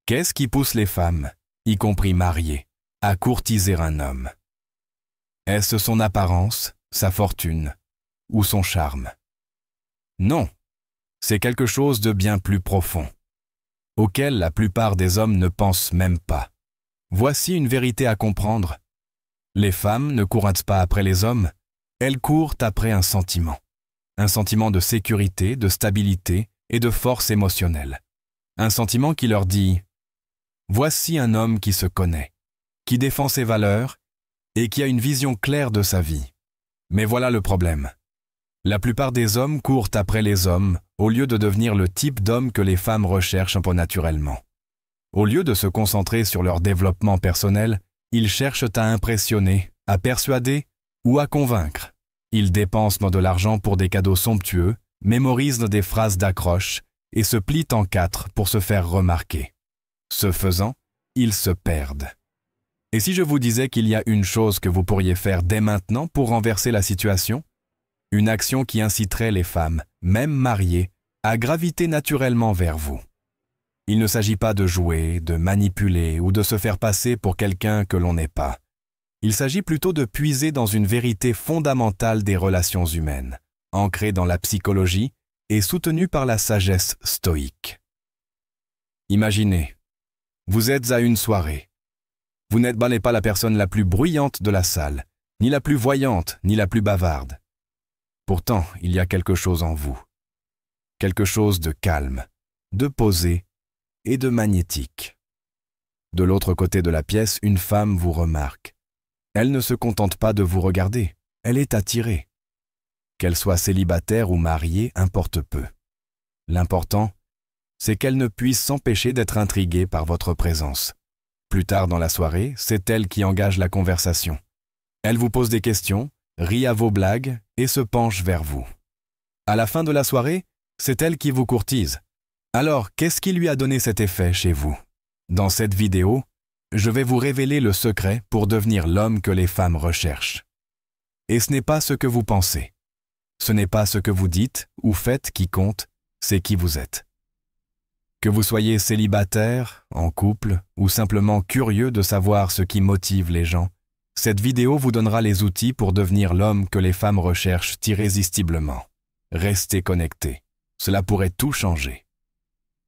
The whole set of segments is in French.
Qu'est-ce qui pousse les femmes, y compris mariées, à courtiser un homme? Est-ce son apparence, sa fortune ou son charme? Non, c'est quelque chose de bien plus profond, auquel la plupart des hommes ne pensent même pas. Voici une vérité à comprendre. Les femmes ne courent pas après les hommes, elles courent après un sentiment de sécurité, de stabilité et de force émotionnelle. Un sentiment qui leur dit « Voici un homme qui se connaît, qui défend ses valeurs et qui a une vision claire de sa vie. » Mais voilà le problème. La plupart des hommes courent après les hommes au lieu de devenir le type d'homme que les femmes recherchent un peu naturellement. Au lieu de se concentrer sur leur développement personnel, ils cherchent à impressionner, à persuader ou à convaincre. Ils dépensent de l'argent pour des cadeaux somptueux, mémorisent des phrases d'accroche et se plient en quatre pour se faire remarquer. Ce faisant, ils se perdent. Et si je vous disais qu'il y a une chose que vous pourriez faire dès maintenant pour renverser la situation? Une action qui inciterait les femmes, même mariées, à graviter naturellement vers vous. Il ne s'agit pas de jouer, de manipuler ou de se faire passer pour quelqu'un que l'on n'est pas. Il s'agit plutôt de puiser dans une vérité fondamentale des relations humaines, ancrée dans la psychologie et soutenue par la sagesse stoïque. Imaginez, vous êtes à une soirée. Vous n'êtes pas la personne la plus bruyante de la salle, ni la plus voyante, ni la plus bavarde. Pourtant, il y a quelque chose en vous. Quelque chose de calme, de posé et de magnétique. De l'autre côté de la pièce, une femme vous remarque. Elle ne se contente pas de vous regarder, elle est attirée. Qu'elle soit célibataire ou mariée, importe peu. L'important, c'est qu'elle ne puisse s'empêcher d'être intriguée par votre présence. Plus tard dans la soirée, c'est elle qui engage la conversation. Elle vous pose des questions, rit à vos blagues et se penche vers vous. À la fin de la soirée, c'est elle qui vous courtise. Alors, qu'est-ce qui lui a donné cet effet chez vous? Dans cette vidéo, je vais vous révéler le secret pour devenir l'homme que les femmes recherchent. Et ce n'est pas ce que vous pensez. Ce n'est pas ce que vous dites ou faites qui compte, c'est qui vous êtes. Que vous soyez célibataire, en couple ou simplement curieux de savoir ce qui motive les gens, cette vidéo vous donnera les outils pour devenir l'homme que les femmes recherchent irrésistiblement. Restez connectés, cela pourrait tout changer.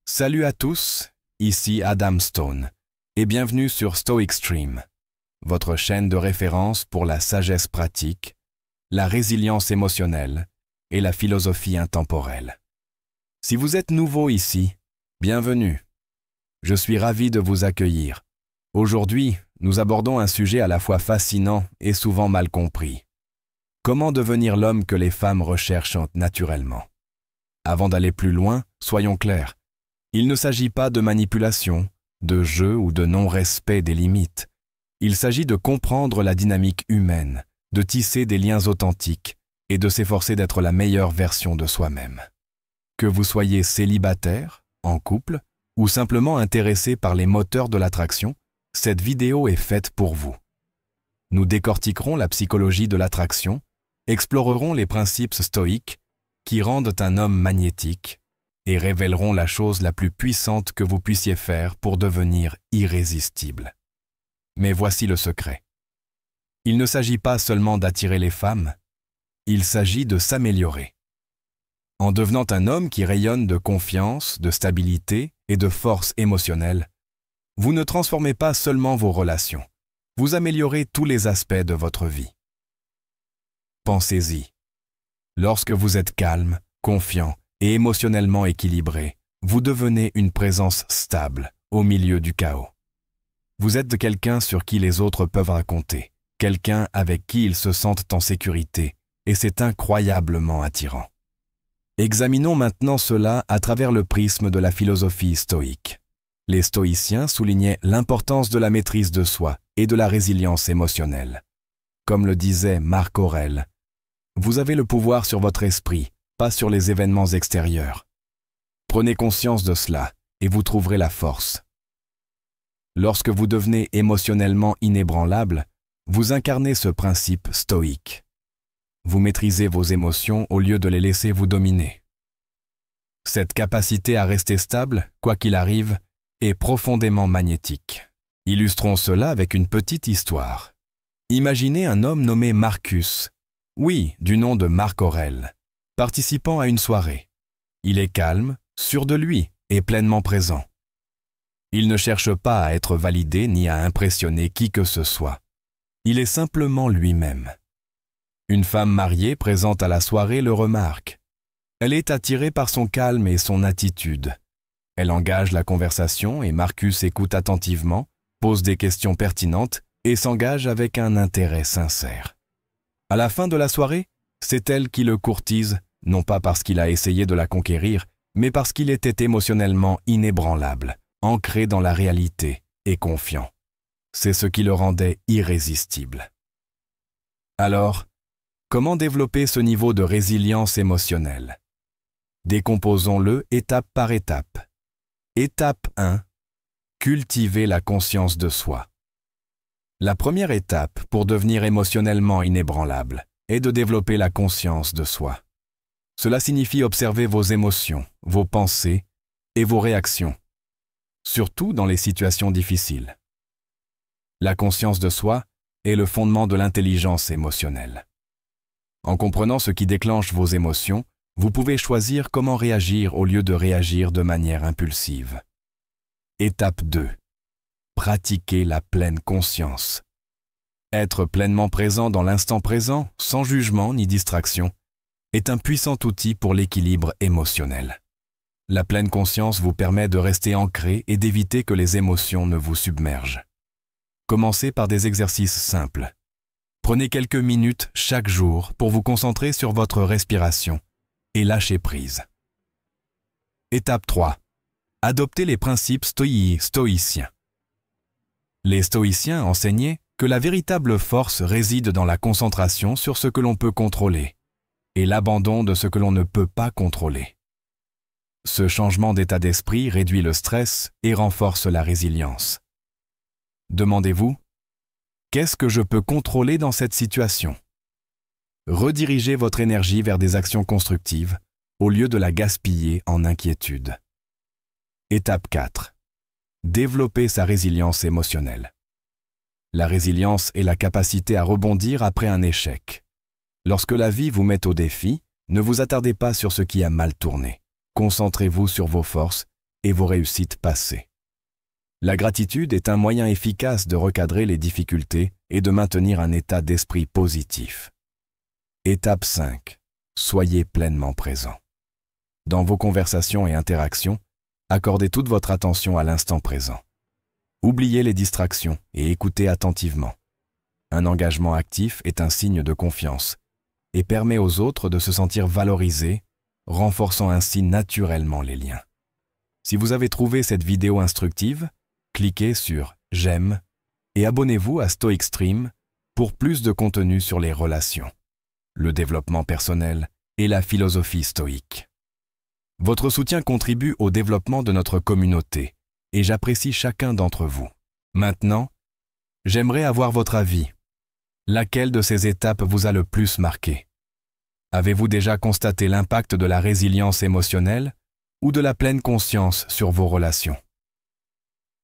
Salut à tous, ici Adam Stone, et bienvenue sur Stoic Stream, votre chaîne de référence pour la sagesse pratique, la résilience émotionnelle et la philosophie intemporelle. Si vous êtes nouveau ici, bienvenue. Je suis ravi de vous accueillir. Aujourd'hui, nous abordons un sujet à la fois fascinant et souvent mal compris. Comment devenir l'homme que les femmes recherchent naturellement? Avant d'aller plus loin, soyons clairs. Il ne s'agit pas de manipulation, de jeu ou de non-respect des limites. Il s'agit de comprendre la dynamique humaine, de tisser des liens authentiques et de s'efforcer d'être la meilleure version de soi-même. Que vous soyez célibataire, en couple ou simplement intéressé par les moteurs de l'attraction, cette vidéo est faite pour vous. Nous décortiquerons la psychologie de l'attraction, explorerons les principes stoïques qui rendent un homme magnétique et révéleront la chose la plus puissante que vous puissiez faire pour devenir irrésistible. Mais voici le secret. Il ne s'agit pas seulement d'attirer les femmes, il s'agit de s'améliorer. En devenant un homme qui rayonne de confiance, de stabilité et de force émotionnelle, vous ne transformez pas seulement vos relations, vous améliorez tous les aspects de votre vie. Pensez-y. Lorsque vous êtes calme, confiant et émotionnellement équilibré, vous devenez une présence stable au milieu du chaos. Vous êtes quelqu'un sur qui les autres peuvent compter, quelqu'un avec qui ils se sentent en sécurité, et c'est incroyablement attirant. Examinons maintenant cela à travers le prisme de la philosophie stoïque. Les stoïciens soulignaient l'importance de la maîtrise de soi et de la résilience émotionnelle. Comme le disait Marc Aurèle, « Vous avez le pouvoir sur votre esprit, pas sur les événements extérieurs. Prenez conscience de cela et vous trouverez la force. » Lorsque vous devenez émotionnellement inébranlable, vous incarnez ce principe stoïque. Vous maîtrisez vos émotions au lieu de les laisser vous dominer. Cette capacité à rester stable, quoi qu'il arrive, et profondément magnétique. Illustrons cela avec une petite histoire. Imaginez un homme nommé Marcus, oui, du nom de Marc Aurèle, participant à une soirée. Il est calme, sûr de lui et pleinement présent. Il ne cherche pas à être validé ni à impressionner qui que ce soit. Il est simplement lui-même. Une femme mariée présente à la soirée le remarque. Elle est attirée par son calme et son attitude. Elle engage la conversation et Marcus écoute attentivement, pose des questions pertinentes et s'engage avec un intérêt sincère. À la fin de la soirée, c'est elle qui le courtise, non pas parce qu'il a essayé de la conquérir, mais parce qu'il était émotionnellement inébranlable, ancré dans la réalité et confiant. C'est ce qui le rendait irrésistible. Alors, comment développer ce niveau de résilience émotionnelle? Décomposons-le étape par étape. Étape 1. Cultiver la conscience de soi. La première étape pour devenir émotionnellement inébranlable est de développer la conscience de soi. Cela signifie observer vos émotions, vos pensées et vos réactions, surtout dans les situations difficiles. La conscience de soi est le fondement de l'intelligence émotionnelle. En comprenant ce qui déclenche vos émotions, vous pouvez choisir comment réagir au lieu de réagir de manière impulsive. Étape 2. Pratiquer la pleine conscience. Être pleinement présent dans l'instant présent, sans jugement ni distraction, est un puissant outil pour l'équilibre émotionnel. La pleine conscience vous permet de rester ancré et d'éviter que les émotions ne vous submergent. Commencez par des exercices simples. Prenez quelques minutes chaque jour pour vous concentrer sur votre respiration et lâcher prise. Étape 3. Adoptez les principes stoïciens. Les stoïciens enseignaient que la véritable force réside dans la concentration sur ce que l'on peut contrôler et l'abandon de ce que l'on ne peut pas contrôler. Ce changement d'état d'esprit réduit le stress et renforce la résilience. Demandez-vous, qu'est-ce que je peux contrôler dans cette situation? Redirigez votre énergie vers des actions constructives au lieu de la gaspiller en inquiétude. Étape 4. Développer sa résilience émotionnelle. La résilience est la capacité à rebondir après un échec. Lorsque la vie vous met au défi, ne vous attardez pas sur ce qui a mal tourné. Concentrez-vous sur vos forces et vos réussites passées. La gratitude est un moyen efficace de recadrer les difficultés et de maintenir un état d'esprit positif. Étape 5. Soyez pleinement présent. Dans vos conversations et interactions, accordez toute votre attention à l'instant présent. Oubliez les distractions et écoutez attentivement. Un engagement actif est un signe de confiance et permet aux autres de se sentir valorisés, renforçant ainsi naturellement les liens. Si vous avez trouvé cette vidéo instructive, cliquez sur « J'aime » et abonnez-vous à Stoic Stream pour plus de contenu sur les relations, le développement personnel et la philosophie stoïque. Votre soutien contribue au développement de notre communauté et j'apprécie chacun d'entre vous. Maintenant, j'aimerais avoir votre avis. Laquelle de ces étapes vous a le plus marqué? Avez-vous déjà constaté l'impact de la résilience émotionnelle ou de la pleine conscience sur vos relations?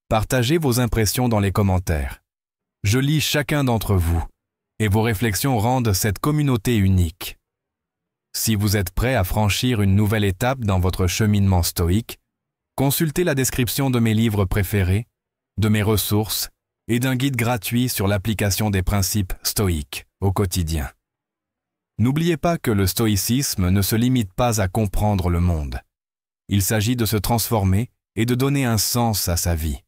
Partagez vos impressions dans les commentaires. Je lis chacun d'entre vous et vos réflexions rendent cette communauté unique. Si vous êtes prêt à franchir une nouvelle étape dans votre cheminement stoïque, consultez la description de mes livres préférés, de mes ressources et d'un guide gratuit sur l'application des principes stoïques au quotidien. N'oubliez pas que le stoïcisme ne se limite pas à comprendre le monde. Il s'agit de se transformer et de donner un sens à sa vie.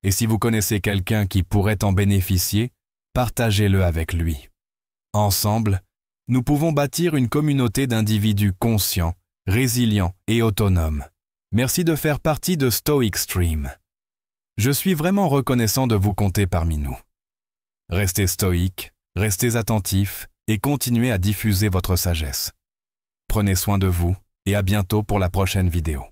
Et si vous connaissez quelqu'un qui pourrait en bénéficier, partagez-le avec lui. Ensemble, nous pouvons bâtir une communauté d'individus conscients, résilients et autonomes. Merci de faire partie de Stoic Stream. Je suis vraiment reconnaissant de vous compter parmi nous. Restez stoïques, restez attentifs et continuez à diffuser votre sagesse. Prenez soin de vous et à bientôt pour la prochaine vidéo.